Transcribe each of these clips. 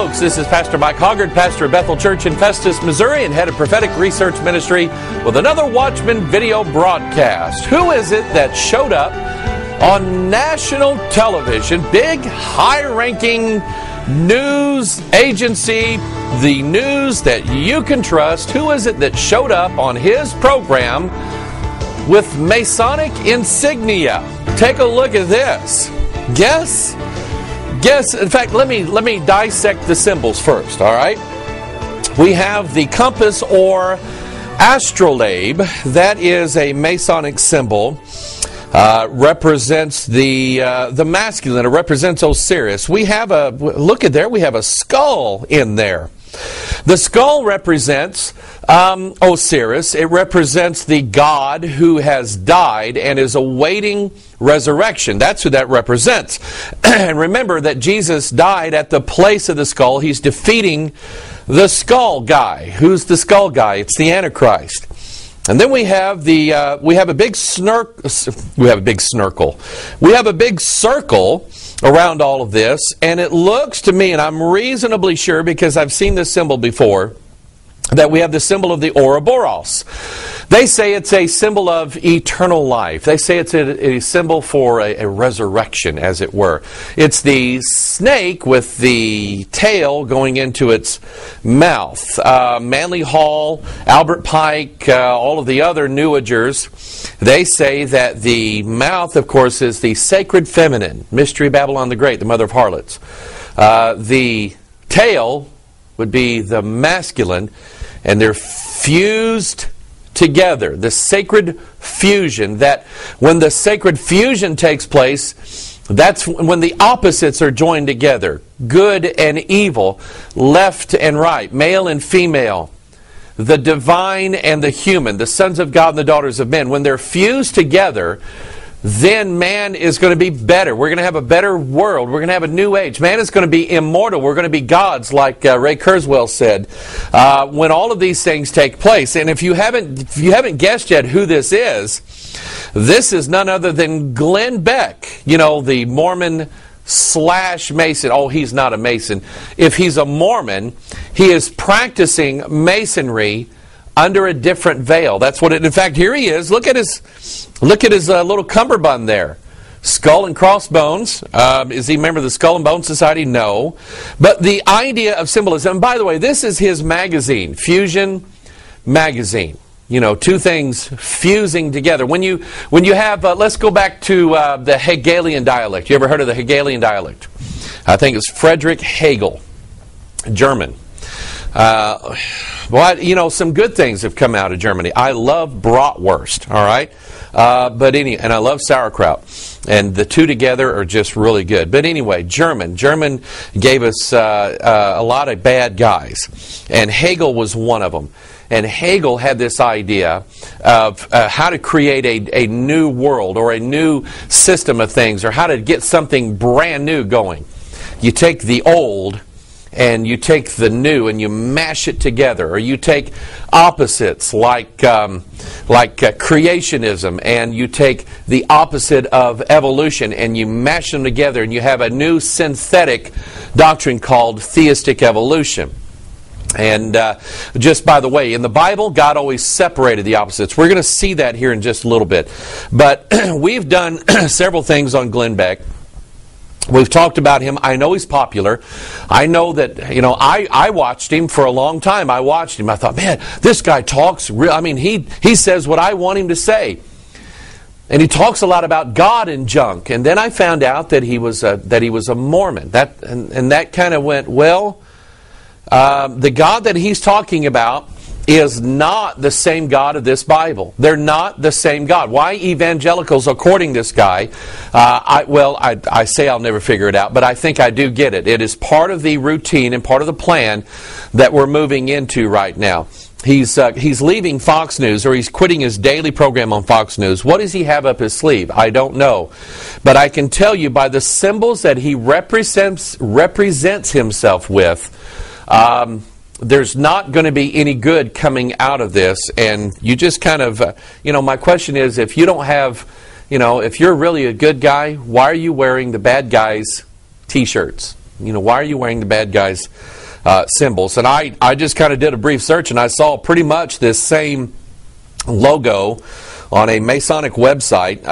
folks. This is Pastor Mike Hoggard, pastor of Bethel Church in Festus, Missouri, and head of prophetic research ministry with another Watchman video broadcast. Who is it that showed up on national television, big, high-ranking news agency, the news that you can trust? Who is it that showed up on his program with Masonic insignia? Take a look at this. Guess. In fact, let me dissect the symbols first, all right? We have the compass or astrolabe. That is a Masonic symbol. Represents the masculine. It represents Osiris. We have look at there, we have a skull in there. The skull represents Osiris. It represents the god who has died and is awaiting resurrection. That's who that represents. And remember that Jesus died at the place of the skull. He's defeating the skull guy. Who's the skull guy? It's the Antichrist. And then we have a big circle around all of this, and it looks to me, and I'm reasonably sure because I've seen this symbol before, that we have the symbol of the Ouroboros. They say it's a symbol of eternal life. They say it's a symbol for a resurrection, as it were. It's the snake with the tail going into its mouth. Manly Hall, Albert Pike, all of the other New Agers, they say that the mouth, of course, is the sacred feminine, Mystery Babylon the Great, the mother of harlots. The tail would be the masculine, and they're fused together. The sacred fusion, that when the sacred fusion takes place, that's when the opposites are joined together. Good and evil, left and right, male and female, the divine and the human, the sons of God and the daughters of men. When they're fused together, then man is going to be better. We're going to have a better world. We're going to have a new age. Man is going to be immortal. We're going to be gods, like Ray Kurzweil said, when all of these things take place. And if you haven't guessed yet who this is none other than Glenn Beck, the Mormon / Mason. Oh, he's not a Mason. If he's a Mormon, he is practicing Masonry under a different veil. That's what it. In fact, here he is. Look at his little cummerbund there. Skull and crossbones. Is he a member of the Skull and Bone Society? No. But the idea of symbolism. And by the way, this is his magazine, Fusion Magazine. Two things fusing together. When you have, let's go back to the Hegelian dialect. You ever heard of the Hegelian dialect? I think it's Friedrich Hegel, German. Some good things have come out of Germany. I love bratwurst, all right? And I love sauerkraut. And the two together are just really good. But anyway, German gave us a lot of bad guys. And Hegel was one of them. And Hegel had this idea of how to create a new world or a new system of things, or how to get something brand new going. You take the old and you take the new and you mash it together, or you take opposites like creationism, and you take the opposite of evolution and you mash them together, and you have a new synthetic doctrine called theistic evolution. And just by the way, in the Bible, God always separated the opposites. We're going to see that here in just a little bit. But we've done several things on Glenn Beck. We've talked about him. I know he's popular. I know that, I watched him for a long time. I watched him. I thought, man, this guy talks he says what I want him to say. And he talks a lot about God and junk. And then I found out that he was a Mormon. That kind of went, well, the God that he's talking about is not the same God of this Bible. They're not the same God. Why evangelicals are courting this guy? I say I'll never figure it out, but I think I do get it. It is part of the routine and part of the plan that we're moving into right now. He's leaving Fox News, or he's quitting his daily program on Fox News. What does he have up his sleeve? I don't know. But I can tell you by the symbols that he represents himself with, there's not going to be any good coming out of this. And you just kind of, my question is, if you don't have, if you're really a good guy, why are you wearing the bad guys' t-shirts? Why are you wearing the bad guys' symbols? And I just kind of did a brief search, and I saw pretty much this same logo on a Masonic website.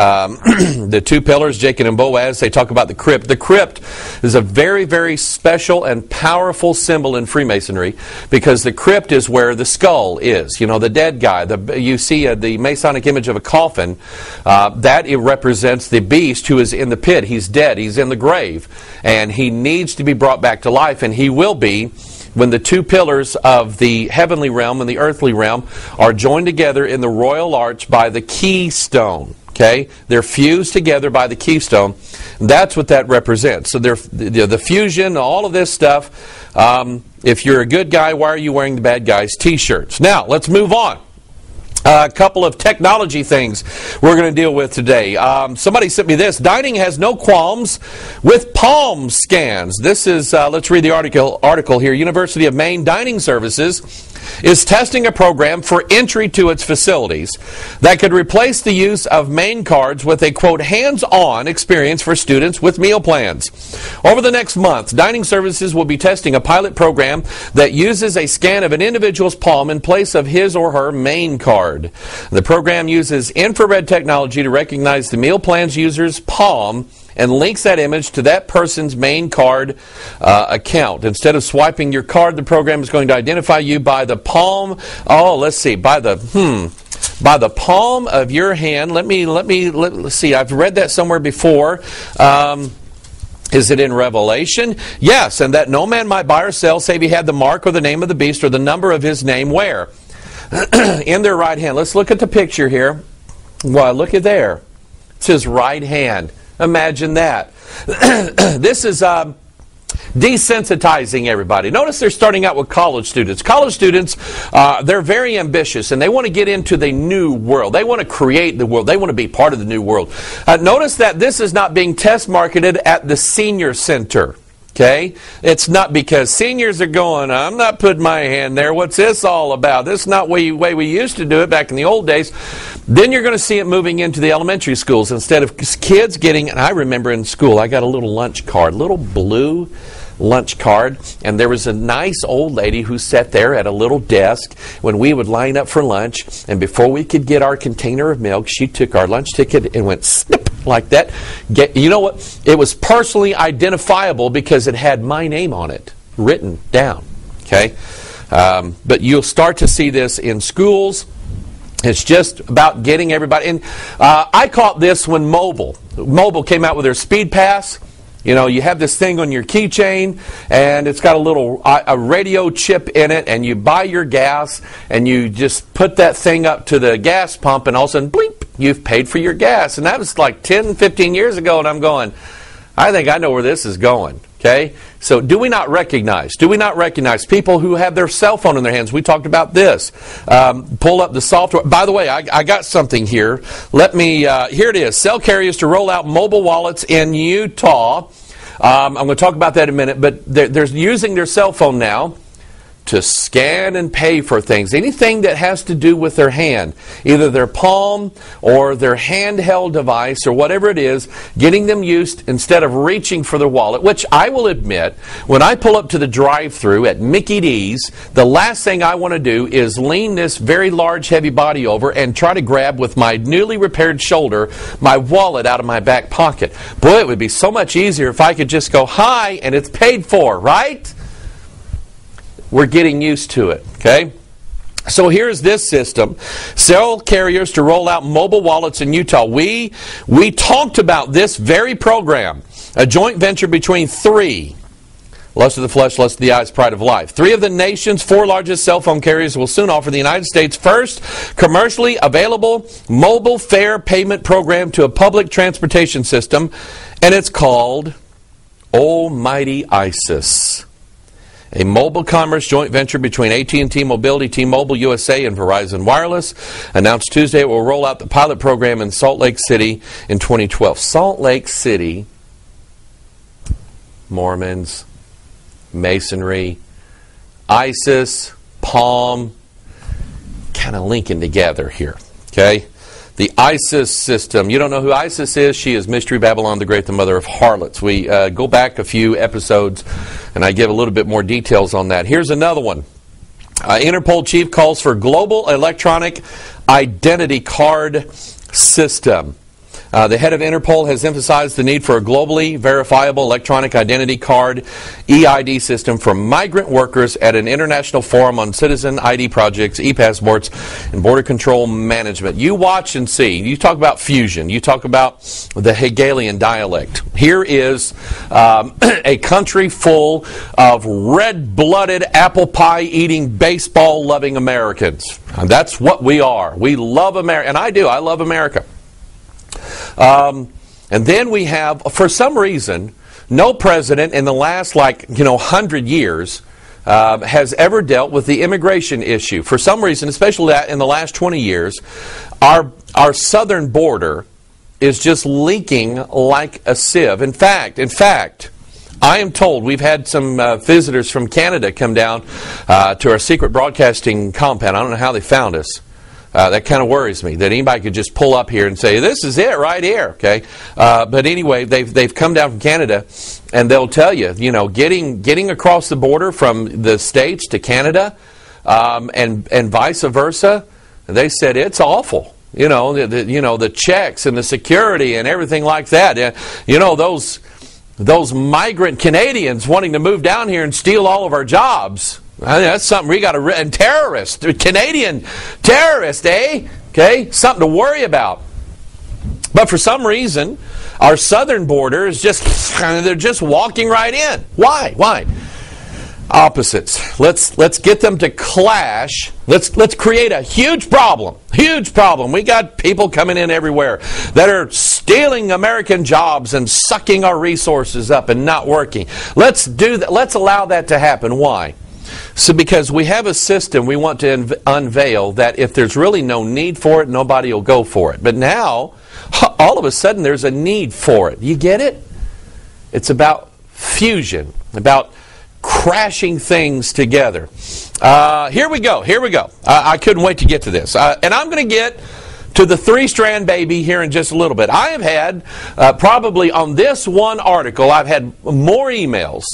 The two pillars, Jacob and Boaz, they talk about the crypt. The crypt is a very, very special and powerful symbol in Freemasonry, because the crypt is where the skull is. The dead guy. You see the Masonic image of a coffin. That it represents the beast who is in the pit. He's dead. He's in the grave. And he needs to be brought back to life, and he will be when the two pillars of the heavenly realm and the earthly realm are joined together in the royal arch by the keystone. Okay? They're fused together by the keystone. That's what that represents. So the fusion, all of this stuff. If you're a good guy, why are you wearing the bad guys' t-shirts? Now, let's move on. A couple of technology things we're going to deal with today. Somebody sent me this. Dining has no qualms with palm scans. This is, let's read the article here. University of Maine Dining Services is testing a program for entry to its facilities that could replace the use of Maine cards with a, quote, hands-on experience for students with meal plans. Over the next month, Dining Services will be testing a pilot program that uses a scan of an individual's palm in place of his or her Maine card. The program uses infrared technology to recognize the meal plan's user's palm and links that image to that person's Maine card account. Instead of swiping your card, the program is going to identify you by the palm. Oh, let's see, by the palm of your hand. Let's see. I've read that somewhere before. Is it in Revelation? Yes, and that no man might buy or sell save he had the mark or the name of the beast or the number of his name where? In their right hand. Let's look at the picture here. Well, look at there. It's his right hand. Imagine that. This is desensitizing everybody. Notice they're starting out with college students. College students, they're very ambitious, and they want to get into the new world. They want to create the world. They want to be part of the new world. Notice that this is not being test marketed at the senior center. Okay? It's not because seniors are going, I'm not putting my hand there. What's this all about? This is not the way we used to do it back in the old days. Then you're going to see it moving into the elementary schools. Instead of kids getting, and I remember in school, I got a little lunch card, little blue lunch card, and there was a nice old lady who sat there at a little desk when we would line up for lunch, and before we could get our container of milk, she took our lunch ticket and went snip like that. You know what? It was personally identifiable because it had my name on it, written down. Okay? But you'll start to see this in schools. It's just about getting everybody. And I caught this when Mobile came out with their Speed Pass. You have this thing on your keychain, and it's got a radio chip in it, and you buy your gas, and you just put that thing up to the gas pump, and all of a sudden, bleep, you've paid for your gas. And that was like 10, 15 years ago, and I'm going, I think I know where this is going. Okay? So do we not recognize people who have their cell phone in their hands? We talked about this. Pull up the software. By the way, I got something here. Let me, here it is. Cell carriers to roll out mobile wallets in Utah. I'm going to talk about that in a minute, but they're using their cell phone now to scan and pay for things. Anything that has to do with their hand, either their palm or their handheld device or whatever it is, getting them used instead of reaching for their wallet, which I will admit, when I pull up to the drive-thru at Mickey D's, the last thing I want to do is lean this very large, heavy body over and try to grab with my newly repaired shoulder my wallet out of my back pocket. Boy, it would be so much easier if I could just go, hi, and it's paid for, right? We're getting used to it, okay? So here's this system. Cell carriers to roll out mobile wallets in Utah. We talked about this very program, a joint venture between three. Lust of the flesh, lust of the eyes, pride of life. Three of the nation's four largest cell phone carriers will soon offer the United States' first commercially available mobile fare payment program to a public transportation system, and it's called Almighty ISIS. A mobile commerce joint venture between AT&T Mobility, T-Mobile USA, and Verizon Wireless announced Tuesday it will roll out the pilot program in Salt Lake City in 2012. Salt Lake City, Mormons, Masonry, ISIS, Palm, kind of linking together here. Okay? The ISIS system. You don't know who ISIS is? She is Mystery Babylon the Great, the mother of harlots. We go back a few episodes, and I give a little bit more details on that. Here's another one. Interpol chief calls for global electronic identity card system. The head of Interpol has emphasized the need for a globally verifiable electronic identity card EID system for migrant workers at an international forum on citizen ID projects, e-passports, and border control management. You watch and see. You talk about fusion. You talk about the Hegelian dialect. Here is a country full of red-blooded, apple pie-eating, baseball-loving Americans. And that's what we are. We love America. And I do. I love America. And then we have, for some reason, no president in the last 100 years has ever dealt with the immigration issue. For some reason, especially in the last 20 years, our southern border is just leaking like a sieve. In fact, I am told we've had some visitors from Canada come down to our secret broadcasting compound. I don't know how they found us. That kind of worries me, that anybody could just pull up here and say, this is it right here, okay? But anyway, they've come down from Canada, and they'll tell you, getting across the border from the States to Canada and vice versa, they said it's awful. The checks and the security and everything like that. Those migrant Canadians wanting to move down here and steal all of our jobs. That's something we got to... And terrorists, Canadian terrorists, eh? Okay, something to worry about. But for some reason, our southern border is they're just walking right in. Why? Opposites. Let's get them to clash. Let's create a huge problem. Huge problem. We got people coming in everywhere that are stealing American jobs and sucking our resources up and not working. Let's do that. Let's allow that to happen. Why? So because we have a system we want to unveil that if there's really no need for it, nobody will go for it. But now, all of a sudden, there's a need for it. You get it? It's about fusion, about crashing things together. Here we go. I couldn't wait to get to this. And I'm going to get to the three-strand baby here in just a little bit. I have had, probably on this one article, I've had more emails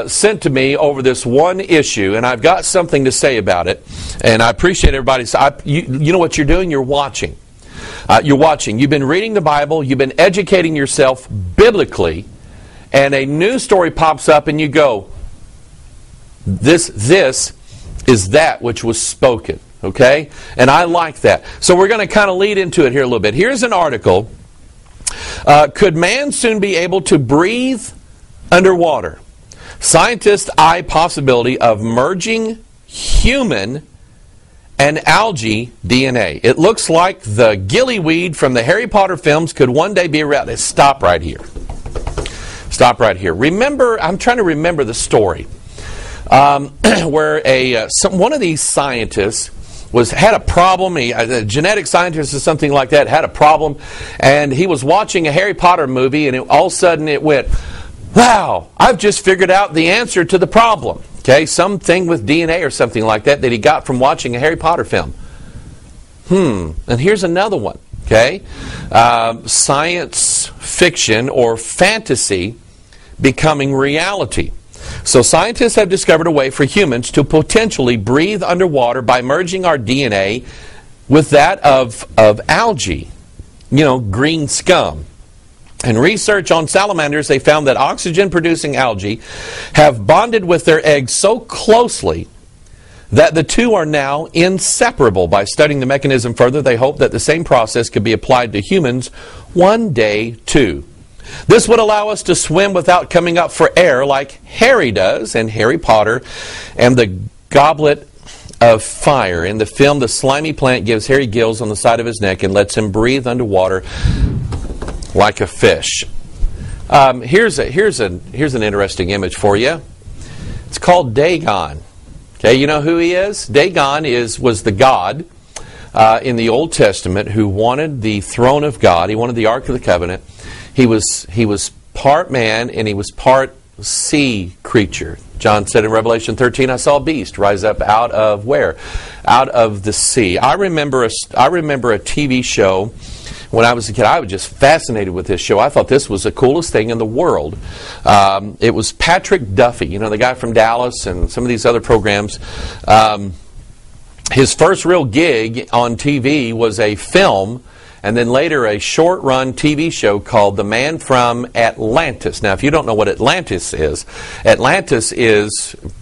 sent to me over this one issue, and I've got something to say about it. And I appreciate everybody. You know what you're doing? You're watching. You're watching. You've been reading the Bible. You've been educating yourself biblically. And a news story pops up, and you go, this is that which was spoken. Okay? And I like that. So we're going to kind of lead into it here a little bit. Here's an article. Could man soon be able to breathe underwater? Scientists eye possibility of merging human and algae DNA. It looks like the gillyweed from the Harry Potter films could one day be around. Stop right here. Stop right here. I'm trying to remember the story where one of these scientists had a problem. A genetic scientist or something like that had a problem, and he was watching a Harry Potter movie, and all of a sudden it went, wow, I've just figured out the answer to the problem. Okay, something with DNA or something like that he got from watching a Harry Potter film. And here's another one. Okay, science fiction or fantasy becoming reality. So scientists have discovered a way for humans to potentially breathe underwater by merging our DNA with that of algae, green scum. In research on salamanders, they found that oxygen-producing algae have bonded with their eggs so closely that the two are now inseparable. By studying the mechanism further, they hope that the same process could be applied to humans one day too. This would allow us to swim without coming up for air like Harry does in Harry Potter and the Goblet of Fire. In the film, the slimy plant gives Harry gills on the side of his neck and lets him breathe underwater like a fish. Here's an interesting image for you. It's called Dagon. Okay, you know who he is? Dagon was the god in the Old Testament who wanted the throne of God. He wanted the Ark of the Covenant. He was part man and he was part sea creature. John said in Revelation 13, I saw a beast rise up out of where? Out of the sea. I remember a TV show when I was a kid. I was just fascinated with this show. I thought this was the coolest thing in the world. It was Patrick Duffy, you know, the guy from Dallas and some of these other programs. His first real gig on TV was a film, and then later a short-run TV show called The Man from Atlantis. Now, if you don't know what Atlantis is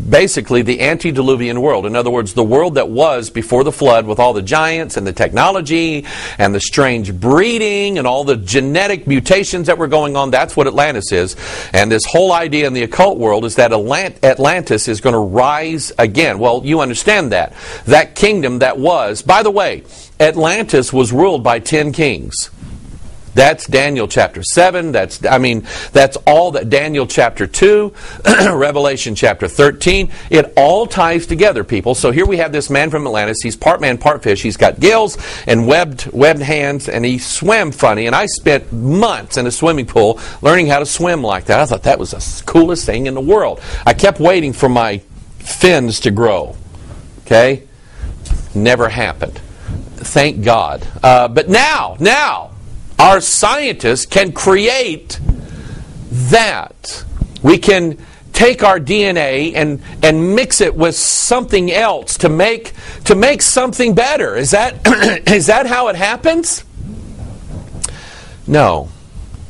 basically the antediluvian world. In other words, the world that was before the flood with all the giants and the technology and the strange breeding and all the genetic mutations that were going on. That's what Atlantis is. And this whole idea in the occult world is that Atlantis is going to rise again. Well, you understand that. That kingdom that was, by the way, Atlantis was ruled by 10 kings. That's Daniel chapter 7. That's all that Daniel chapter 2, Revelation chapter 13. It all ties together, people. So here we have this man from Atlantis. He's part man, part fish. He's got gills and webbed hands, and he swam funny. And I spent months in a swimming pool learning how to swim like that. I thought that was the coolest thing in the world. I kept waiting for my fins to grow. Okay? Never happened. Thank God. But now, our scientists can create that. We can take our DNA and mix it with something else to make something better. Is that how it happens? No,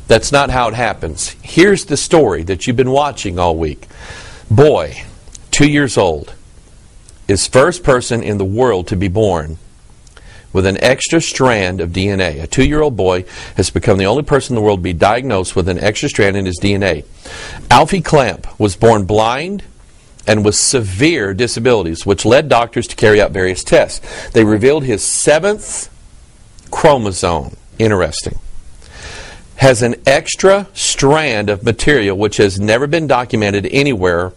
that's not how it happens. Here's the story that you've been watching all week. Boy, 2 years old, is first person in the world to be born with an extra strand of DNA. A 2-year-old boy has become the only person in the world to be diagnosed with an extra strand in his DNA. Alfie Clamp was born blind and with severe disabilities, which led doctors to carry out various tests. They revealed his 7th chromosome, interesting, has an extra strand of material which has never been documented anywhere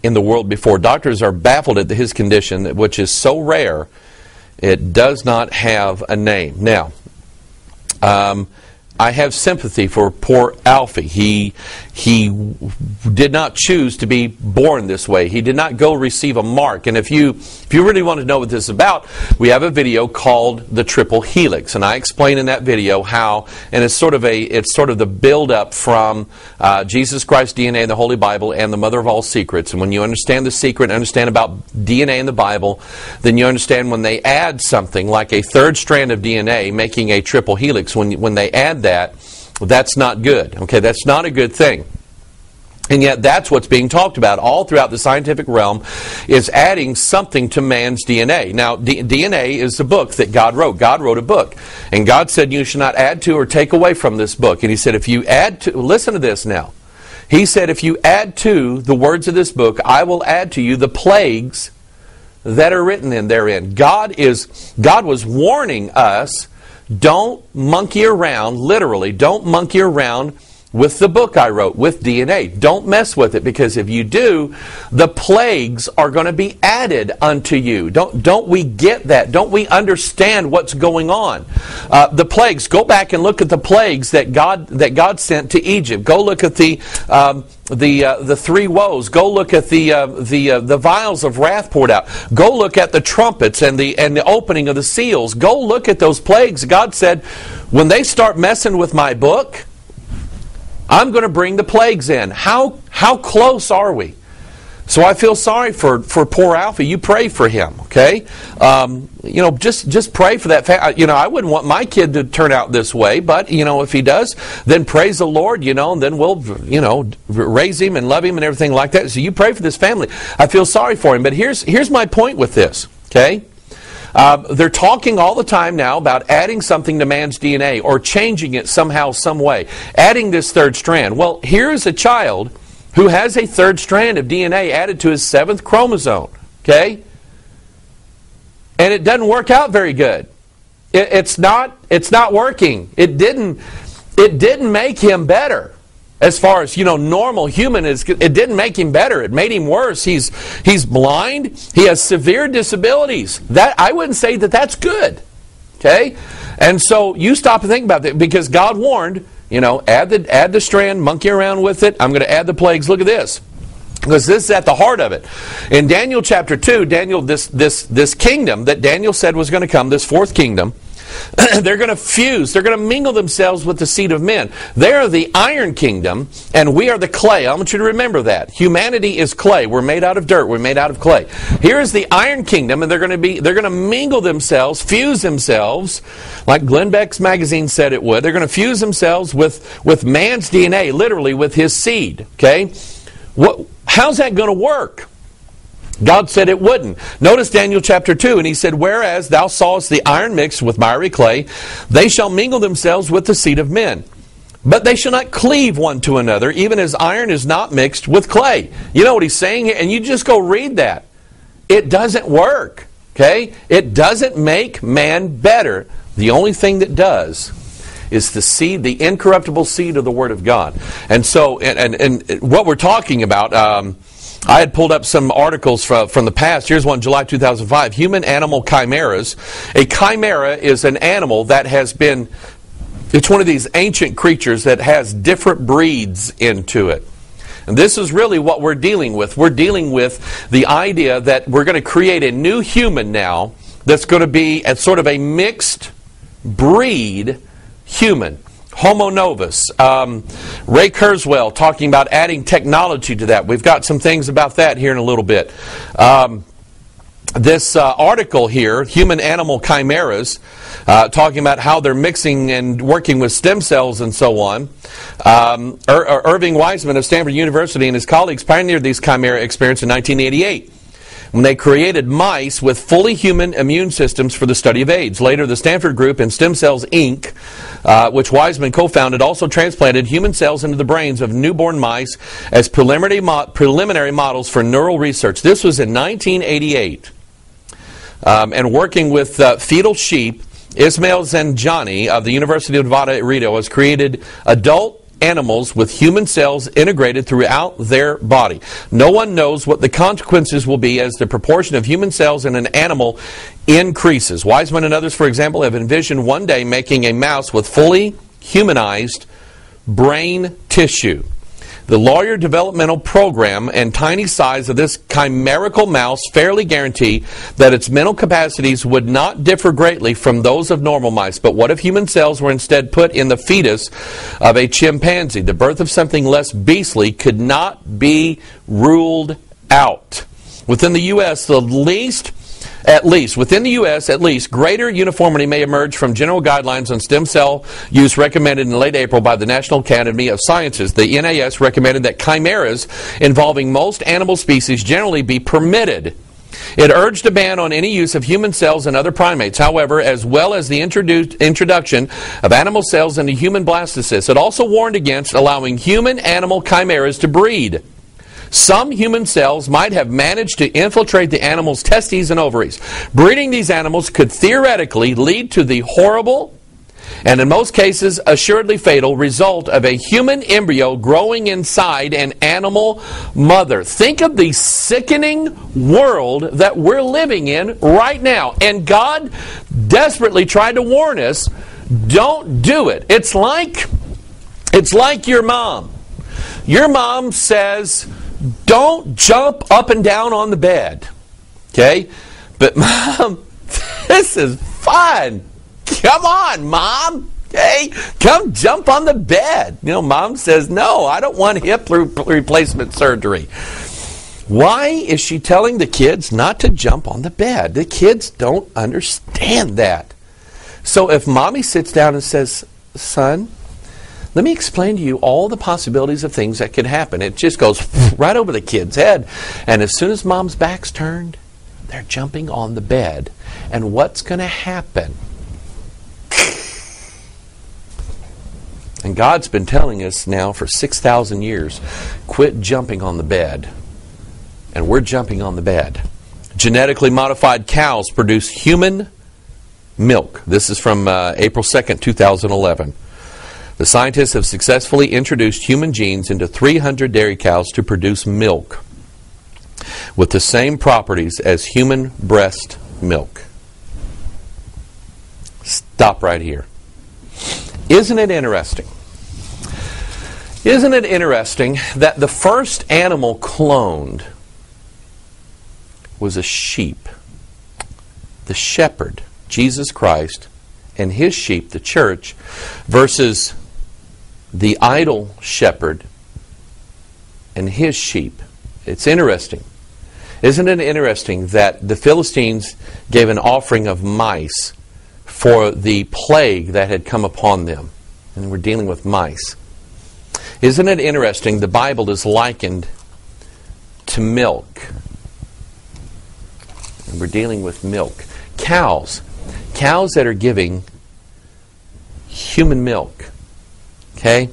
in the world before. Doctors are baffled at his condition, which is so rare it does not have a name. Now, I have sympathy for poor Alfie. He did not choose to be born this way. He did not go receive a mark. And if you really want to know what this is about, we have a video called The Triple Helix, and I explain in that video how, and it's sort of the build-up from Jesus Christ's DNA in the Holy Bible and the mother of all secrets. And when you understand the secret, understand about DNA in the Bible, then you understand when they add something like a third strand of DNA, making a triple helix, when they add that's not good. Okay, that's not a good thing. And yet that's what's being talked about all throughout the scientific realm, is adding something to man's DNA. Now, DNA is the book that God wrote. God wrote a book. And God said you should not add to or take away from this book. And He said if you add to, listen to this now. He said if you add to the words of this book, I will add to you the plagues that are written in therein. God was warning us, don't monkey around, literally, don't monkey around with the book I wrote, with DNA. Don't mess with it, because if you do, the plagues are going to be added unto you. Don't we get that? Don't we understand what's going on? The plagues, go back and look at the plagues that God sent to Egypt. Go look at the 3 woes. Go look at the vials of wrath poured out. Go look at the trumpets and the opening of the seals. Go look at those plagues. God said, when they start messing with my book, I'm going to bring the plagues in. How close are we? So I feel sorry for poor Alfie. You pray for him, okay? Just pray for that. I wouldn't want my kid to turn out this way, but if he does, then praise the Lord, and then we'll raise him and love him and everything like that. So you pray for this family. I feel sorry for him, but here's my point with this, okay? They're talking all the time now about adding something to man's DNA or changing it somehow, some way. Adding this third strand. Well, here's a child who has a third strand of DNA added to his 7th chromosome. Okay? And it doesn't work out very good. It's not working. It didn't make him better. As far as, normal human is, it didn't make him better. It made him worse. He's blind. He has severe disabilities. That I wouldn't say that that's good. Okay? And so you stop and think about that, because God warned, add the strand, monkey around with it. I'm going to add the plagues. Look at this. Because this is at the heart of it. In Daniel chapter 2, Daniel, this kingdom that Daniel said was going to come, this fourth kingdom, they're going to fuse, they're going to mingle themselves with the seed of men. They are the iron kingdom, and we are the clay. I want you to remember that. Humanity is clay. We're made out of dirt. We're made out of clay. Here is the iron kingdom, and they're going to mingle themselves, fuse themselves, like Glenn Beck's magazine said it would. They're going to fuse themselves with man's DNA, literally with his seed. Okay? How's that going to work? God said it wouldn't. Notice Daniel chapter 2, and he said, whereas thou sawest the iron mixed with miry clay, they shall mingle themselves with the seed of men. But they shall not cleave one to another, even as iron is not mixed with clay. You know what he's saying here? And you just go read that. It doesn't work. Okay? It doesn't make man better. The only thing that does is the seed, the incorruptible seed of the Word of God. And so, and what we're talking about, I had pulled up some articles from the past. Here's one, July 2005. Human-animal chimeras. A chimera is an animal that has been, it's one of these ancient creatures that has different breeds into it. And this is really what we're dealing with. We're dealing with the idea that we're going to create a new human now that's going to be a sort of a mixed breed human. Homo novus. Ray Kurzweil talking about adding technology to that. We've got some things about that here in a little bit. This article here, Human-Animal Chimeras, talking about how they're mixing and working with stem cells and so on. Irving Wiseman of Stanford University and his colleagues pioneered these chimera experiments in 1988. When they created mice with fully human immune systems for the study of AIDS. Later, the Stanford group and Stem Cells, Inc., which Wiseman co-founded, also transplanted human cells into the brains of newborn mice as preliminary models for neural research. This was in 1988. And working with fetal sheep, Ismail Zanjani of the University of Nevada at Reno has created adult animals with human cells integrated throughout their body. No one knows what the consequences will be as the proportion of human cells in an animal increases. Wiseman and others, for example, have envisioned one day making a mouse with fully humanized brain tissue. The Lawyer Developmental Program and tiny size of this chimerical mouse fairly guarantee that its mental capacities would not differ greatly from those of normal mice. But what if human cells were instead put in the fetus of a chimpanzee? The birth of something less beastly could not be ruled out. Within the U.S., at least, greater uniformity may emerge from general guidelines on stem cell use recommended in late April by the National Academy of Sciences. The NAS recommended that chimeras involving most animal species generally be permitted. It urged a ban on any use of human cells in other primates, however, as well as the introduction of animal cells into human blastocysts. It also warned against allowing human-animal chimeras to breed. Some human cells might have managed to infiltrate the animal's testes and ovaries. Breeding these animals could theoretically lead to the horrible, and in most cases assuredly fatal, result of a human embryo growing inside an animal mother. Think of the sickening world that we're living in right now. And God desperately tried to warn us, don't do it. It's like your mom. Your mom says, don't jump up and down on the bed. Okay? But Mom, this is fun. Come on, Mom. Okay? Come jump on the bed. You know, Mom says, no, I don't want hip replacement surgery. Why is she telling the kids not to jump on the bed? The kids don't understand that. So if Mommy sits down and says, son, let me explain to you all the possibilities of things that could happen. It just goes right over the kid's head. And as soon as Mom's back's turned, they're jumping on the bed. And what's going to happen? And God's been telling us now for 6,000 years, quit jumping on the bed. And we're jumping on the bed. Genetically modified cows produce human milk. This is from April 2nd, 2011. The scientists have successfully introduced human genes into 300 dairy cows to produce milk with the same properties as human breast milk. Stop right here. Isn't it interesting? Isn't it interesting that the first animal cloned was a sheep? The shepherd, Jesus Christ, and his sheep, the church, versus the idol shepherd and his sheep. It's interesting. Isn't it interesting that the Philistines gave an offering of mice for the plague that had come upon them? And we're dealing with mice. Isn't it interesting? The Bible is likened to milk. And we're dealing with milk. Cows that are giving human milk. Okay?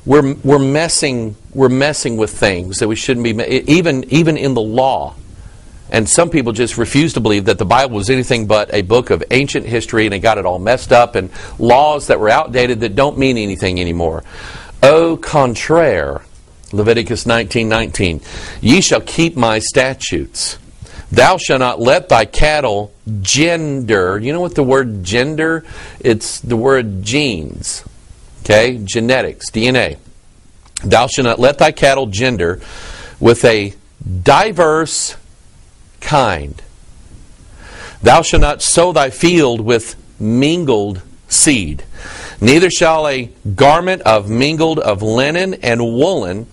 We're messing with things that we shouldn't be, even in the law. And some people just refuse to believe that the Bible was anything but a book of ancient history, and they got it all messed up, and laws that were outdated that don't mean anything anymore. Au contraire, Leviticus 19:19, ye shall keep my statutes. Thou shalt not let thy cattle gender. You know what the word gender? It's the word genes. Okay? Genetics, DNA. Thou shalt not let thy cattle gender with a diverse kind. Thou shalt not sow thy field with mingled seed. Neither shall a garment of mingled of linen and woolen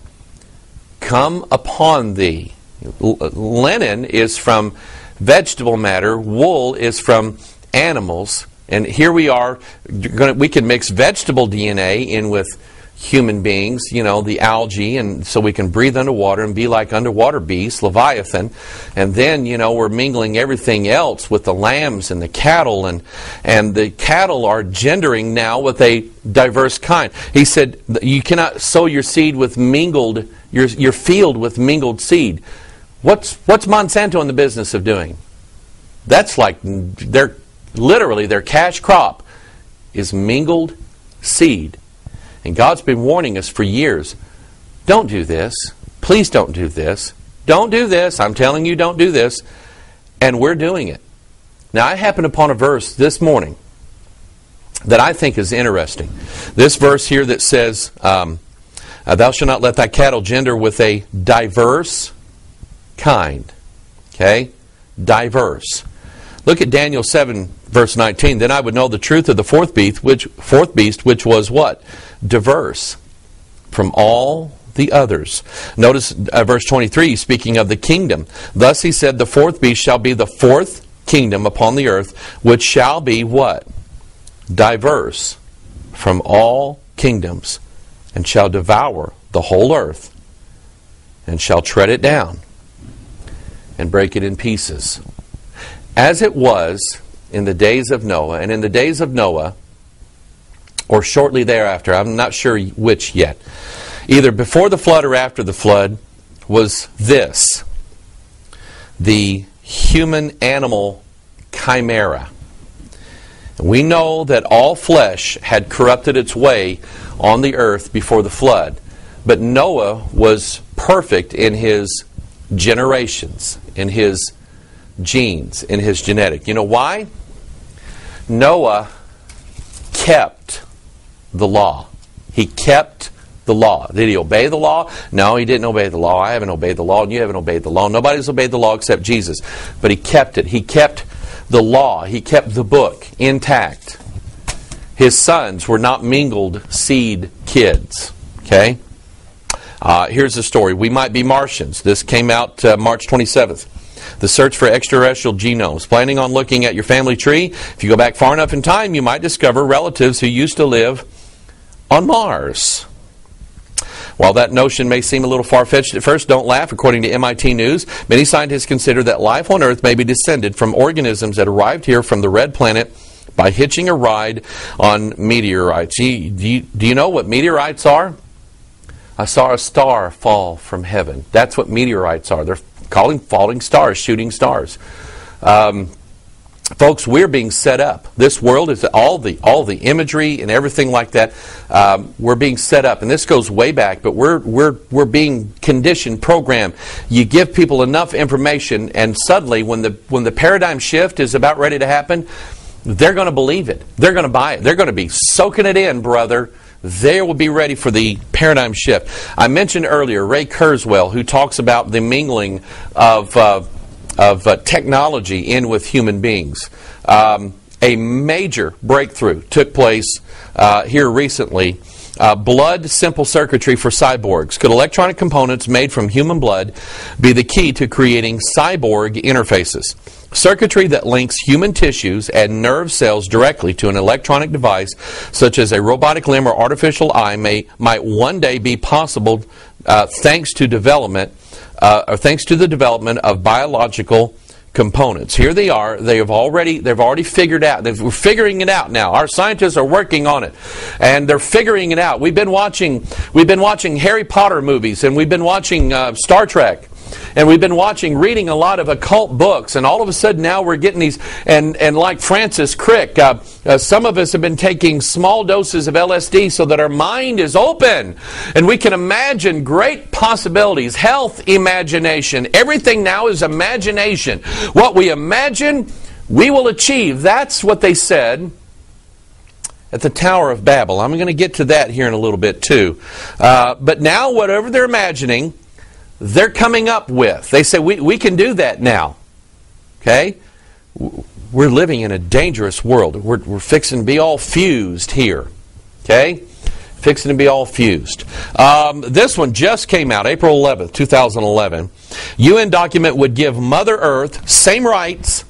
come upon thee. Linen is from vegetable matter. Wool is from animals. And here we are. We can mix vegetable DNA in with human beings, the algae, and so we can breathe underwater and be like underwater beasts, Leviathan. And then, we're mingling everything else with the lambs and the cattle, and the cattle are gendering now with a diverse kind. He said, you cannot sow your seed with mingled, your field with mingled seed. What's Monsanto in the business of doing? That's like, their cash crop is mingled seed. And God's been warning us for years, don't do this. Please don't do this. Don't do this. I'm telling you, don't do this. And we're doing it. Now, I happened upon a verse this morning that I think is interesting. This verse here that says, thou shalt not let thy cattle gender with a diverse kind. Okay? Diverse. Look at Daniel 7, verse 19. Then I would know the truth of the fourth beast, which was what? Diverse from all the others. Notice verse 23, speaking of the kingdom. Thus he said, the fourth beast shall be the fourth kingdom upon the earth, which shall be what? Diverse from all kingdoms, and shall devour the whole earth, and shall tread it down, and break it in pieces. As it was in the days of Noah, and in the days of Noah, or shortly thereafter, I'm not sure which yet, either before the flood or after the flood, was this: the human-animal chimera. We know that all flesh had corrupted its way on the earth before the flood, but Noah was perfect in his generations, in his genes, in his genetic. You know why? Noah kept the law. He kept the law. Did he obey the law? No, he didn't obey the law. I haven't obeyed the law, and you haven't obeyed the law. Nobody's obeyed the law except Jesus. But he kept it. He kept the law. He kept the book intact. His sons were not mingled seed kids. Okay? Here's the story. We might be Martians. This came out March 27th. The search for extraterrestrial genomes. Planning on looking at your family tree? If you go back far enough in time, you might discover relatives who used to live on Mars. While that notion may seem a little far-fetched at first, don't laugh. According to MIT News, many scientists consider that life on Earth may be descended from organisms that arrived here from the red planet by hitching a ride on meteorites. Do you know what meteorites are? I saw a star fall from heaven. That's what meteorites are. They're calling falling stars, shooting stars. Folks, we're being set up. This world is all the imagery and everything like that. We're being set up, and this goes way back. But we're being conditioned, programmed. You give people enough information, and suddenly, when the paradigm shift is about ready to happen, they're going to believe it. They're going to buy it. They're going to be soaking it in, brother. they will be ready for the paradigm shift. I mentioned earlier Ray Kurzweil, who talks about the mingling of technology in with human beings. A major breakthrough took place here recently. Blood simple circuitry for cyborgs. Could electronic components made from human blood be the key to creating cyborg interfaces? Circuitry that links human tissues and nerve cells directly to an electronic device, such as a robotic limb or artificial eye, might one day be possible thanks to the development of biological components. Here they are. They've already figured out. We're figuring it out now. Our scientists are working on it, and they're figuring it out. We've been watching Harry Potter movies, and we've been watching Star Trek, and we've been reading a lot of occult books, and all of a sudden now we're getting these, and like Francis Crick, some of us have been taking small doses of LSD so that our mind is open, and we can imagine great possibilities. Health, imagination. Everything now is imagination. What we imagine, we will achieve. That's what they said at the Tower of Babel. I'm going to get to that here in a little bit too. But now whatever they're imagining, they're coming up with. They say, we can do that now. Okay? We're living in a dangerous world. We're fixing to be all fused here. Okay? Fixing to be all fused. This one just came out, April 11th, 2011. UN document would give Mother Earth same rights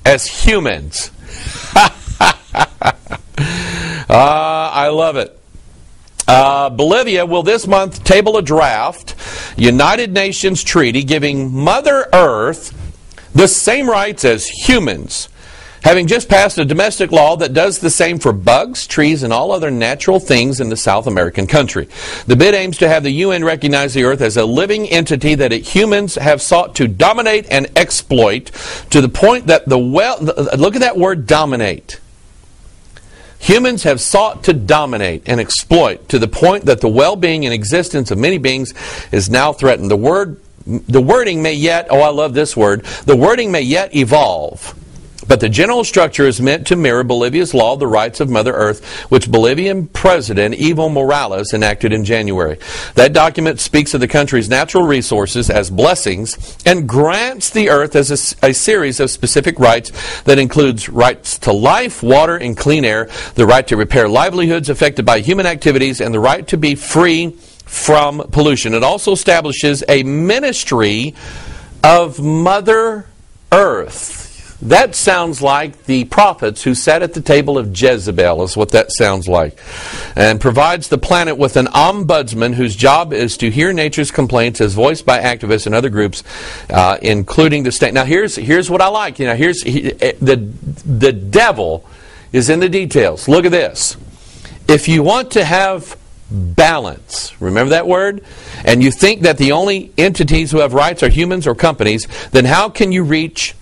as humans. I love it. Bolivia will this month table a draft United Nations treaty giving Mother Earth the same rights as humans, having just passed a domestic law that does the same for bugs, trees, and all other natural things in the South American country. The bid aims to have the UN recognize the Earth as a living entity that humans have sought to dominate and exploit to the point that look at that word, dominate. Humans have sought to dominate and exploit to the point that the well-being and existence of many beings is now threatened. The wording may yet, I love this word, the wording may yet evolve, but the general structure is meant to mirror Bolivia's Law of the Rights of Mother Earth, which Bolivian President Evo Morales enacted in January. That document speaks of the country's natural resources as blessings and grants the earth as a series of specific rights that includes rights to life, water, and clean air, the right to repair livelihoods affected by human activities, and the right to be free from pollution. It also establishes a ministry of Mother Earth. That sounds like the prophets who sat at the table of Jezebel, is what that sounds like. And provides the planet with an ombudsman whose job is to hear nature's complaints as voiced by activists and other groups, including the state. Now here's what I like. Here's the devil is in the details. Look at this. If you want to have balance, remember that word? And you think that the only entities who have rights are humans or companies, then how can you reach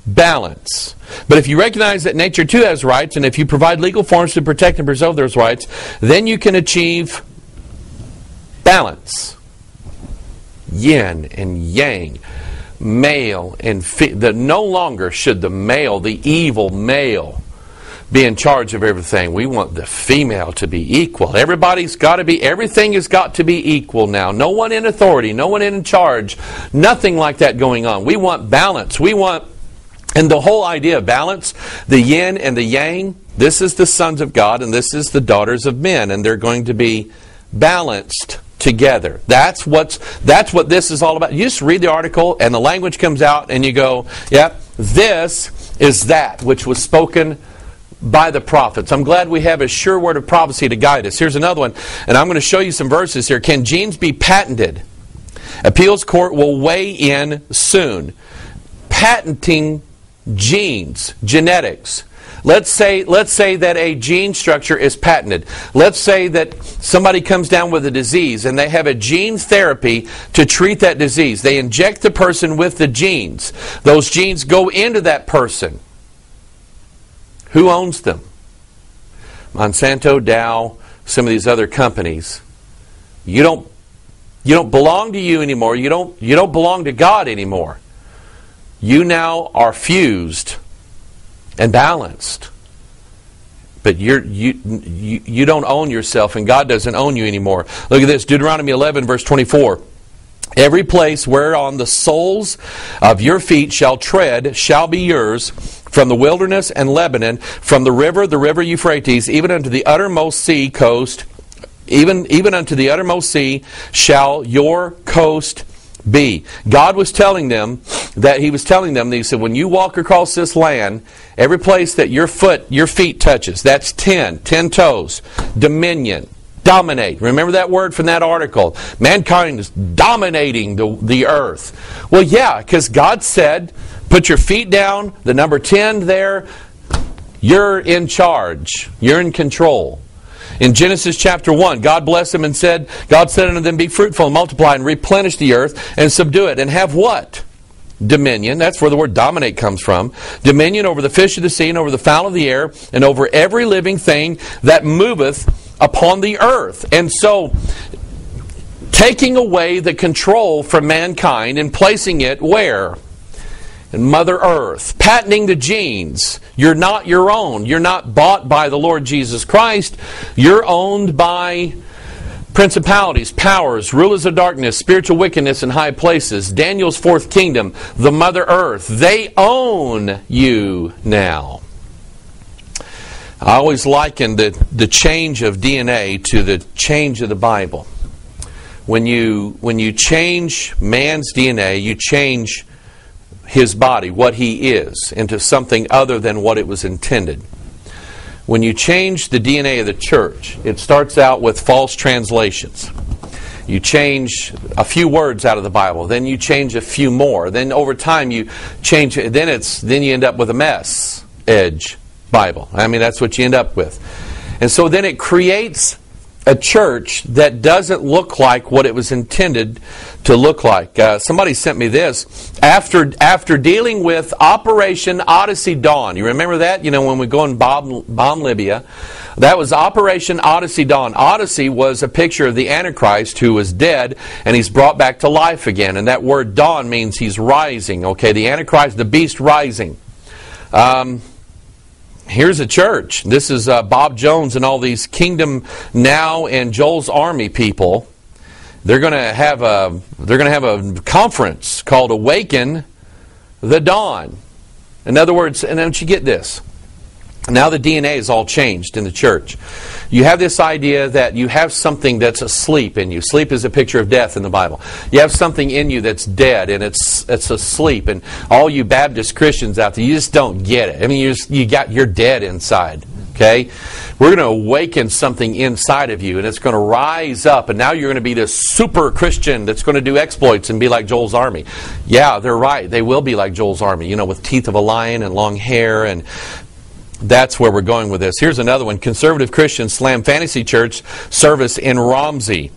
balance? But if you recognize that nature too has rights, and if you provide legal forms to protect and preserve those rights, then you can achieve balance. Yin and yang, male and female. No longer should the male, the evil male, be in charge of everything. We want the female to be equal. Everything has got to be equal now. No one in authority, no one in charge, nothing like that going on. We want balance. And the whole idea of balance, the yin and the yang, this is the sons of God and this is the daughters of men, and they're going to be balanced together. That's what this is all about. You just read the article and the language comes out and you go, yep, this is that which was spoken by the prophets. I'm glad we have a sure word of prophecy to guide us. Here's another one, and I'm going to show you some verses here. Can genes be patented? Appeals court will weigh in soon. Patenting genes, genetics. Let's say that a gene structure is patented. Let's say that somebody comes down with a disease and they have a gene therapy to treat that disease. They inject the person with the genes. Those genes go into that person. Who owns them? Monsanto, Dow, some of these other companies. You don't belong to you anymore. You don't belong to God anymore. You now are fused and balanced. But you don't own yourself, and God doesn't own you anymore. Look at this, Deuteronomy 11, verse 24. Every place whereon the soles of your feet shall tread shall be yours, from the wilderness and Lebanon, from the river Euphrates, even unto the uttermost sea coast, even unto the uttermost sea shall your coast be. God was telling them that He said, when you walk across this land, every place that your feet touches, that's 10 toes, dominion. Dominate. Remember that word from that article. Mankind is dominating the earth. Well, yeah, because God said, put your feet down, the number 10 there, you're in charge. You're in control. In Genesis chapter 1, God blessed them and said, God said unto them, be fruitful and multiply and replenish the earth and subdue it. And have what? Dominion. That's where the word dominate comes from. Dominion over the fish of the sea and over the fowl of the air and over every living thing that moveth upon the earth. And so, taking away the control from mankind and placing it where? In Mother Earth. Patenting the genes. You're not your own. You're not bought by the Lord Jesus Christ. You're owned by principalities, powers, rulers of darkness, spiritual wickedness in high places. Daniel's fourth kingdom, the Mother Earth. They own you now. I always liken the change of DNA to the change of the Bible. When you change man's DNA, you change his body, what he is, into something other than what it was intended. When you change the DNA of the church, it starts out with false translations. You change a few words out of the Bible, then you change a few more. Then over time you change, then you end up with a mess edge Bible. I mean, that's what you end up with. And so then it creates a church that doesn't look like what it was intended to look like. Somebody sent me this. After dealing with Operation Odyssey Dawn, you remember that? You know, when we go and bomb Libya, that was Operation Odyssey Dawn. Odyssey was a picture of the Antichrist who was dead, and he's brought back to life again. And that word dawn means he's rising. Okay, the Antichrist, the beast rising. Here's a church. This is Bob Jones and all these Kingdom Now and Joel's Army people. They're going to have a conference called Awaken the Dawn. In other words, and don't you get this? Now the DNA is all changed in the church. You have this idea that you have something that's asleep in you. Sleep is a picture of death in the Bible. You have something in you that's dead, and it's asleep. And all you Baptist Christians out there, you just don't get it. I mean, you're dead inside. Okay? We're going to awaken something inside of you, and it's going to rise up, and now you're going to be this super Christian that's going to do exploits and be like Joel's Army. Yeah, they're right. They will be like Joel's Army, you know, with teeth of a lion and long hair, and that's where we're going with this. Here's another one. Conservative Christians slam fantasy church service in Romsey.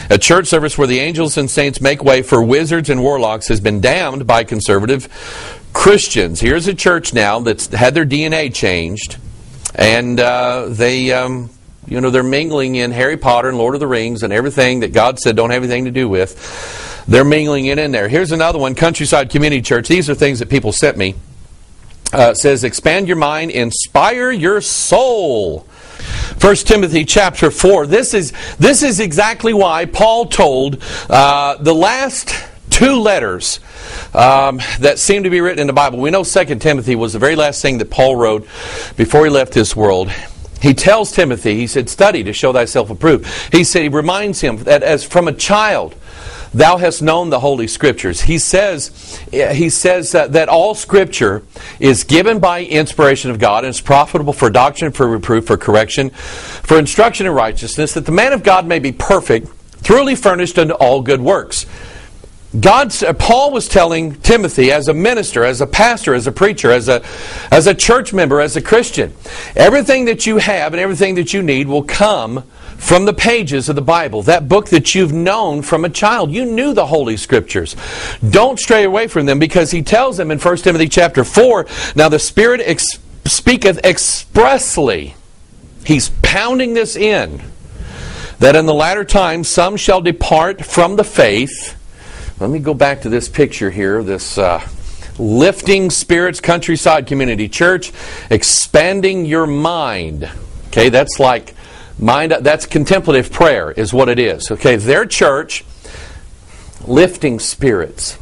A church service where the angels and saints make way for wizards and warlocks has been damned by conservative Christians. Here's a church now that's had their DNA changed, and they're mingling in Harry Potter and Lord of the Rings and everything that God said don't have anything to do with. They're mingling it in there. Here's another one. Countryside Community Church. These are things that people sent me. Says, expand your mind, inspire your soul. 1 Timothy chapter 4. This is exactly why Paul told the last two letters that seem to be written in the Bible. We know 2 Timothy was the very last thing that Paul wrote before he left this world. He tells Timothy, he said, study to show thyself approved. He said, he reminds him that as from a child, thou hast known the Holy Scriptures. He says that all Scripture is given by inspiration of God and is profitable for doctrine, for reproof, for correction, for instruction in righteousness, that the man of God may be perfect, thoroughly furnished unto all good works. Paul was telling Timothy, as a minister, as a pastor, as a preacher, as a church member, as a Christian, everything that you have and everything that you need will come from the pages of the Bible, that book that you've known from a child. You knew the Holy Scriptures. Don't stray away from them, because he tells them in 1 Timothy chapter 4, now the Spirit speaketh expressly. He's pounding this in, that in the latter times some shall depart from the faith. Let me go back to this picture here, this Lifting Spirits Countryside Community Church, expanding your mind. Okay, that's like that's contemplative prayer is what it is. Okay, their church, lifting spirits.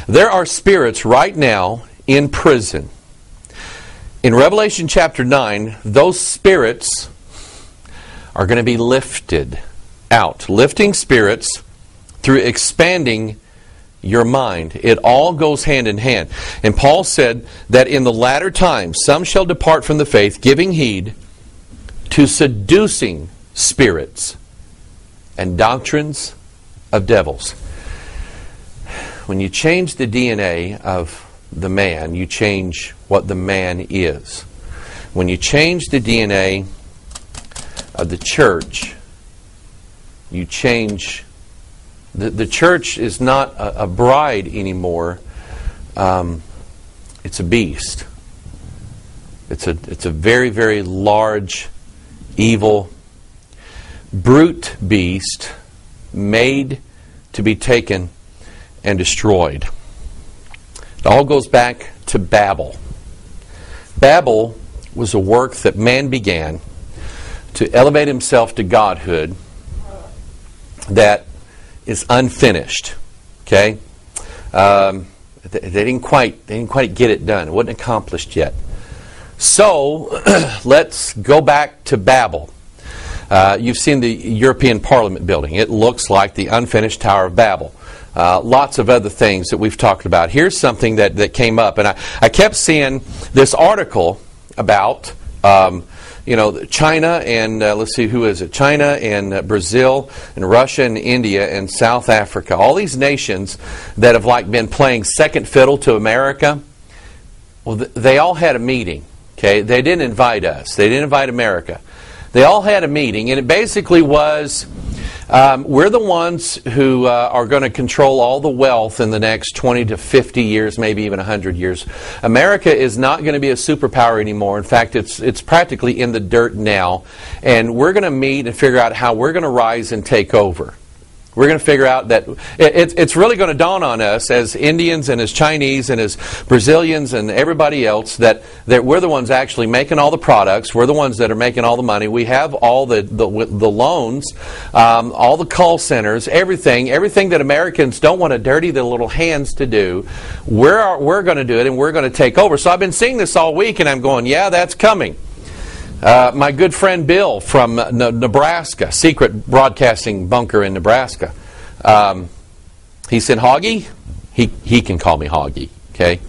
There are spirits right now in prison. In Revelation chapter 9, those spirits are going to be lifted out. Lifting spirits through expanding your mind. It all goes hand in hand. And Paul said that in the latter times some shall depart from the faith, giving heed to seducing spirits and doctrines of devils. When you change the DNA of the man, you change what the man is. When you change the DNA of the church, you change. The church is not a bride anymore. It's a beast. It's a very, very large, evil, brute beast made to be taken and destroyed. It all goes back to Babel. Babel was a work that man began to elevate himself to godhood that is unfinished. Okay? They didn't quite get it done. It wasn't accomplished yet. So, let's go back to Babel. You've seen the European Parliament building. It looks like the unfinished Tower of Babel. Lots of other things that we've talked about. Here's something that came up, and I kept seeing this article about China and let's see, who is it? China and Brazil and Russia and India and South Africa. All these nations that have been playing second fiddle to America. Well, they all had a meeting. Okay, they didn't invite us. They didn't invite America. They all had a meeting, and it basically was, we're the ones who are going to control all the wealth in the next 20 to 50 years, maybe even 100 years. America is not going to be a superpower anymore. In fact, it's practically in the dirt now. And we're going to meet and figure out how we're going to rise and take over. We're going to figure out that it's really going to dawn on us as Indians and as Chinese and as Brazilians and everybody else that we're the ones actually making all the products. We're the ones that are making all the money. We have all the loans, all the call centers, everything that Americans don't want to dirty their little hands to do. We're going to do it, and we're going to take over. So I've been seeing this all week, and I'm going, yeah, that's coming. My good friend Bill from Nebraska, secret broadcasting bunker in Nebraska, he said, Hoggy, he can call me Hoggy, okay?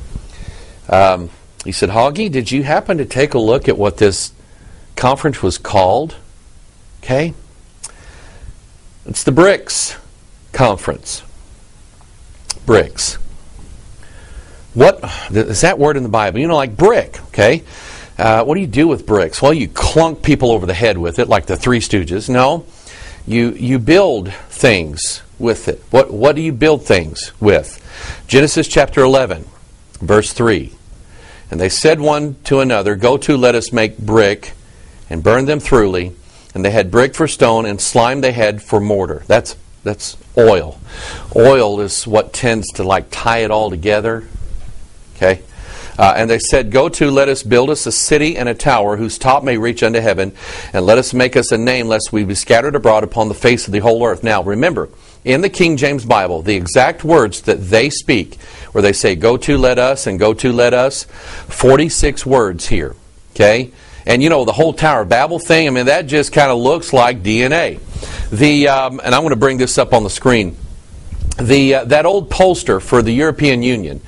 He said, Hoggy, did you happen to take a look at what this conference was called? Okay? It's the BRICS conference. BRICS. What is that word in the Bible? Like brick, okay? What do you do with bricks? Well, you clunk people over the head with it, like the Three Stooges. No, you build things with it. What do you build things with? Genesis chapter 11, verse 3. And they said one to another, Go to, let us make brick, and burn them thoroughly. And they had brick for stone, and slime they had for mortar. That's oil. Oil is what tends to tie it all together. Okay? And they said, Go to, let us build us a city and a tower whose top may reach unto heaven, and let us make us a name, lest we be scattered abroad upon the face of the whole earth. Now, remember, in the King James Bible, the exact words that they speak, where they say, Go to, let us, and go to, let us, 46 words here. Okay? And the whole Tower of Babel thing, that just kind of looks like DNA. And I'm going to bring this up on the screen. That old poster for the European Union,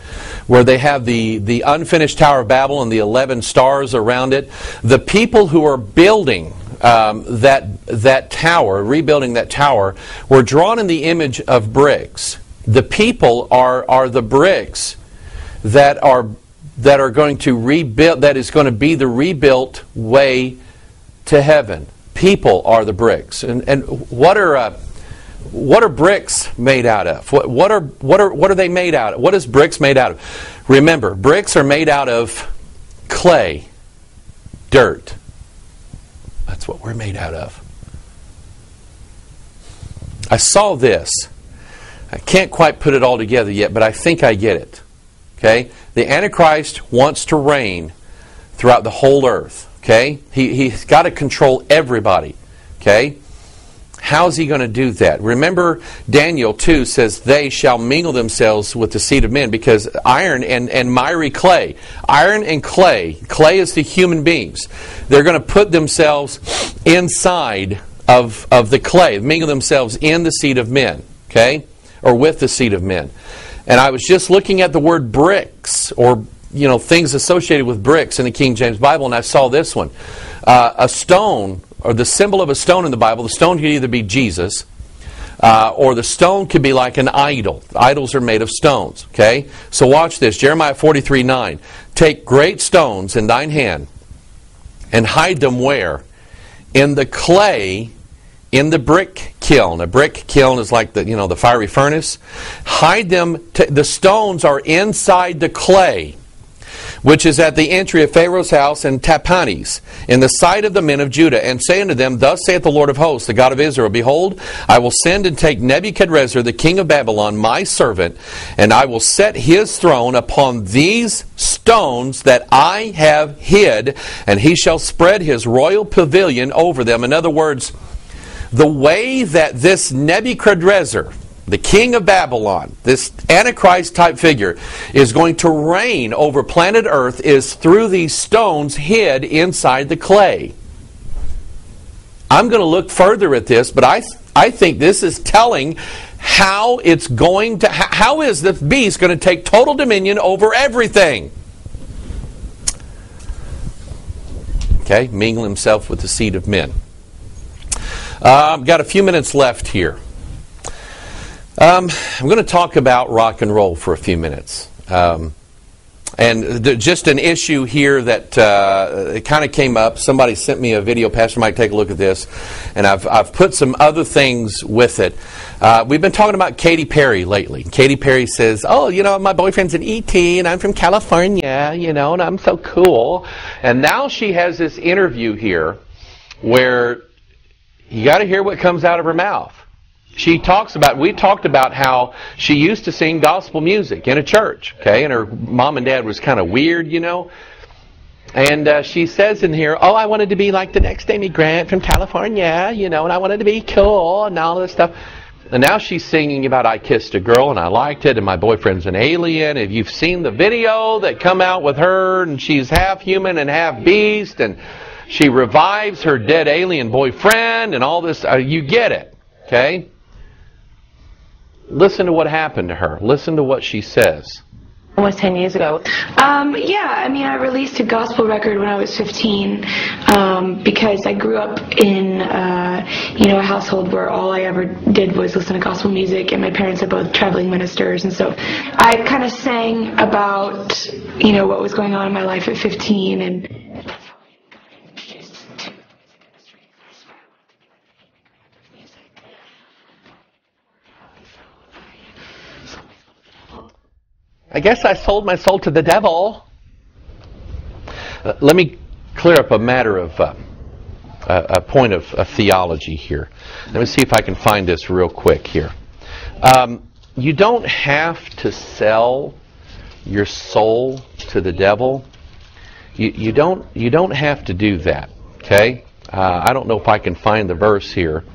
where they have the unfinished Tower of Babel and the 11 stars around it, the people who are building that tower, rebuilding that tower, were drawn in the image of bricks. The people are the bricks that are going to rebuild. That is going to be the rebuilt way to heaven. People are the bricks, and what are bricks made out of? What are they made out of? What is bricks made out of? Remember, bricks are made out of clay, dirt. That's what we're made out of. I saw this. I can't quite put it all together yet, but I think I get it. Okay? The Antichrist wants to reign throughout the whole earth Okay? He's got to control everybody. Okay? How's he going to do that? Remember, Daniel 2 says, they shall mingle themselves with the seed of men, because iron and miry clay. Iron and clay. Clay is the human beings. They're going to put themselves inside of the clay, mingle themselves in the seed of men. Okay? Or with the seed of men. And I was just looking at the word bricks, or things associated with bricks in the King James Bible, and I saw this one. A stone, or the symbol of a stone in the Bible, the stone could either be Jesus, or the stone could be like an idol. Idols are made of stones. Okay? So watch this. Jeremiah 43:9. Take great stones in thine hand, and hide them where? In the clay, in the brick kiln. A brick kiln is like the fiery furnace. Hide them. The stones are inside the clay, which is at the entry of Pharaoh's house in Tahpanhes, in the sight of the men of Judah, and say unto them, thus saith the Lord of hosts, the God of Israel, behold, I will send and take Nebuchadrezzar, the king of Babylon, my servant, and I will set his throne upon these stones that I have hid, and he shall spread his royal pavilion over them. In other words, the way that this Nebuchadrezzar, the king of Babylon, this Antichrist type figure, is going to reign over planet Earth is through these stones hid inside the clay. I'm going to look further at this, but I think this is telling how it's going to, how is the beast going to take total dominion over everything? Okay, mingle himself with the seed of men. I've got a few minutes left here. I'm going to talk about rock and roll for a few minutes. Just an issue here that it kind of came up. Somebody sent me a video. Pastor Mike, take a look at this. And I've put some other things with it. We've been talking about Katy Perry lately. Katy Perry says, oh, my boyfriend's an E.T. and I'm from California, and I'm so cool. And now she has this interview here where you got to hear what comes out of her mouth. We talked about how she used to sing gospel music in a church, okay, and her mom and dad was kind of weird, and she says in here, oh, I wanted to be like the next Amy Grant from California, and I wanted to be cool and all this stuff. And now she's singing about I kissed a girl and I liked it and my boyfriend's an alien. If you've seen the video that come out with her and she's half human and half beast and she revives her dead alien boyfriend and all this, you get it, okay? Listen to what happened to her. Listen to what she says. Almost 10 years ago. I released a gospel record when I was 15 because I grew up in a household where all I ever did was listen to gospel music, and my parents are both traveling ministers, and so I kind of sang about what was going on in my life at 15, and I guess I sold my soul to the devil. Let me clear up a matter of a point of theology here. Let me see if I can find this real quick here. You don't have to sell your soul to the devil. You don't have to do that. Okay? I don't know if I can find the verse here.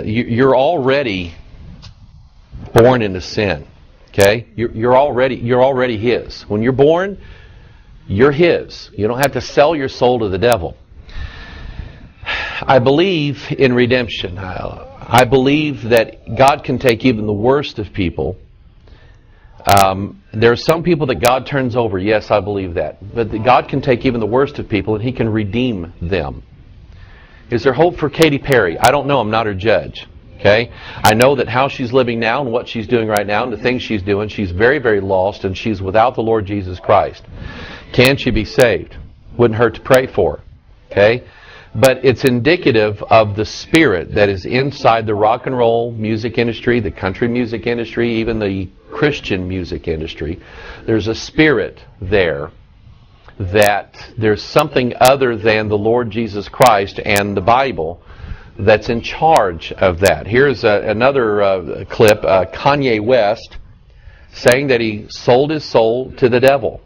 You're already born into sin. Okay? You're already His. When you're born, you're His. You don't have to sell your soul to the devil. I believe in redemption. I believe that God can take even the worst of people. There are some people that God turns over. Yes, I believe that. But God can take even the worst of people and He can redeem them. Is there hope for Katy Perry? I don't know. I'm not her judge. Okay? I know that how she's living now and what she's doing right now and the things she's doing, she's very, very lost and she's without the Lord Jesus Christ. Can she be saved? Wouldn't hurt to pray for her. Okay? But it's indicative of the spirit that is inside the rock and roll music industry, the country music industry, even the Christian music industry. There's a spirit there that there's something other than the Lord Jesus Christ and the Bible that's in charge of that. Here's another clip. Kanye West saying that he sold his soul to the devil.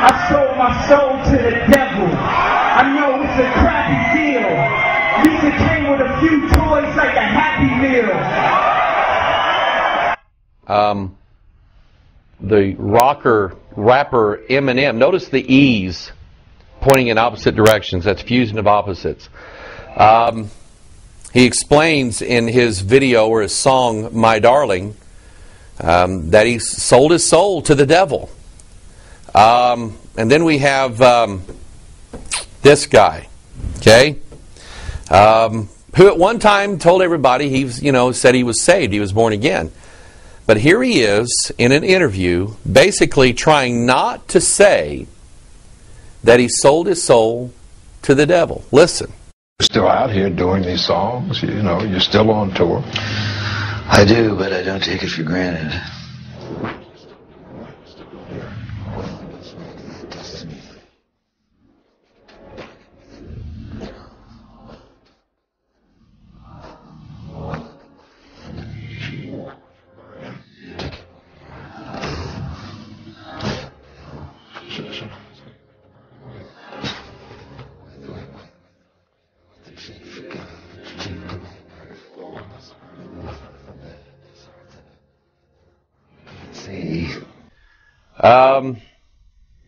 I sold my soul to the devil. I know it's a crappy deal. At least it came with a few toys like a Happy Meal. The rapper Eminem, notice the E's pointing in opposite directions. That's fusion of opposites. He explains in his video or his song, My Darling, that he sold his soul to the devil. And then we have this guy, okay, who at one time told everybody said he was saved, he was born again. But here he is in an interview basically trying not to say that he sold his soul to the devil. Listen. You're still out here doing these songs, you're still on tour. I do, but I don't take it for granted.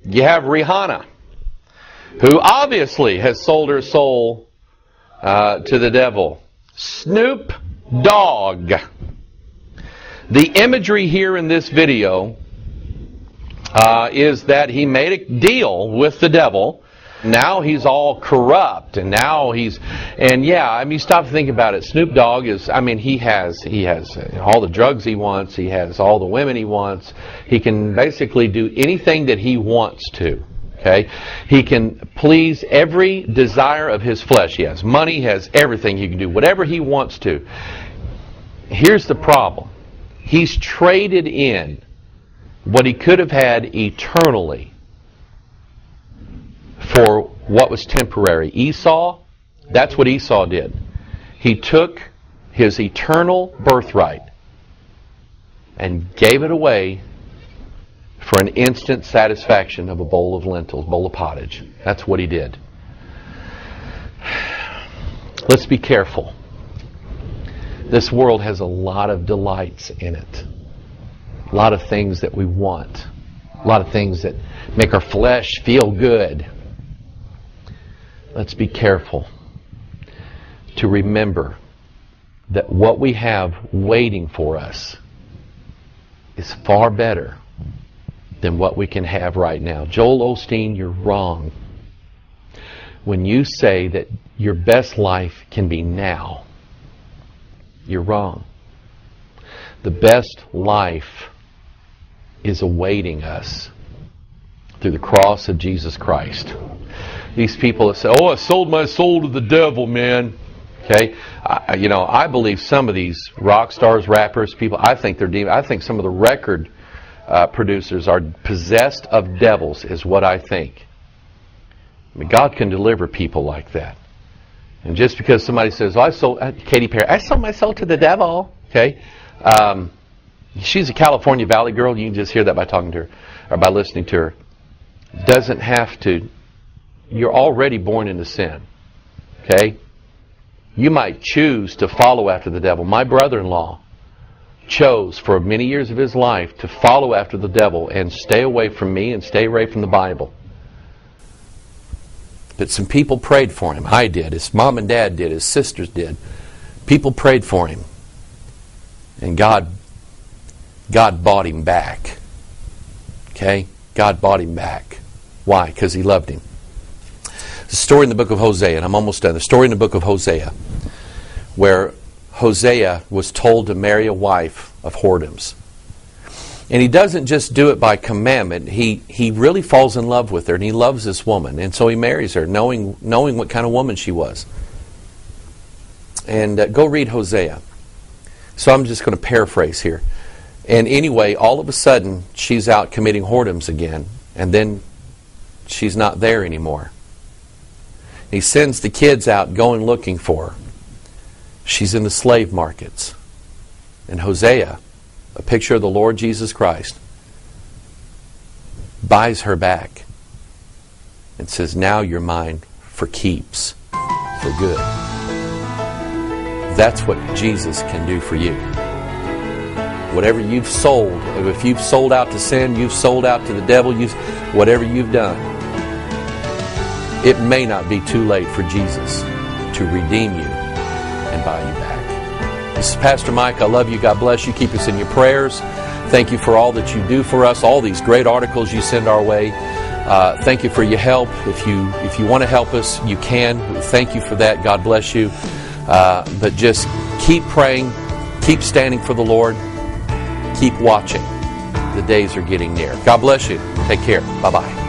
You have Rihanna, who obviously has sold her soul to the devil. Snoop Dogg. The imagery here in this video is that he made a deal with the devil. Now he's all corrupt, and now stop to think about it. Snoop Dogg he has all the drugs he wants, he has all the women he wants. He can basically do anything that he wants to. Okay, he can please every desire of his flesh. He has money, he has everything. He can do whatever he wants to. Here's the problem: he's traded in what he could have had eternally for what was temporary. Esau, that's what Esau did. He took his eternal birthright and gave it away for an instant satisfaction of a bowl of lentils, bowl of pottage. That's what he did. Let's be careful. This world has a lot of delights in it. A lot of things that we want. A lot of things that make our flesh feel good. Let's be careful to remember that what we have waiting for us is far better than what we can have right now. Joel Osteen, you're wrong when you say that your best life can be now. You're wrong. The best life is awaiting us through the cross of Jesus Christ. These people that say, I sold my soul to the devil, man. Okay? I believe some of these rock stars, rappers, people, I think they're demons. I think some of the record producers are possessed of devils, is what I think. God can deliver people like that. And just because somebody says, I sold, Katy Perry, I sold my soul to the devil. Okay? She's a California Valley girl. You can just hear that by talking to her or by listening to her. Doesn't have to. You're already born into sin. Okay? You might choose to follow after the devil. My brother-in-law chose for many years of his life to follow after the devil and stay away from me and stay away from the Bible. But some people prayed for him. I did. His mom and dad did. His sisters did. People prayed for him. And God bought him back. Okay? God bought him back. Why? Because he loved him. The story in the book of Hosea, and I'm almost done. The story in the book of Hosea, where Hosea was told to marry a wife of whoredoms. And he doesn't just do it by commandment. He really falls in love with her, and he loves this woman. And so he marries her, knowing what kind of woman she was. And go read Hosea. So I'm just going to paraphrase here. And anyway, all of a sudden, she's out committing whoredoms again. And then she's not there anymore. He sends the kids out going looking for her. She's in the slave markets. And Hosea a picture of the Lord Jesus Christ, buys her back and says, now you're mine for keeps, for good. That's what Jesus can do for you. Whatever you've sold, if you've sold out to sin, you've sold out to the devil, whatever you've done, it may not be too late for Jesus to redeem you and buy you back. This is Pastor Mike. I love you. God bless you. Keep us in your prayers. Thank you for all that you do for us, all these great articles you send our way. Thank you for your help. If you want to help us, you can. Thank you for that. God bless you. But just keep praying. Keep standing for the Lord. Keep watching. The days are getting near. God bless you. Take care. Bye-bye.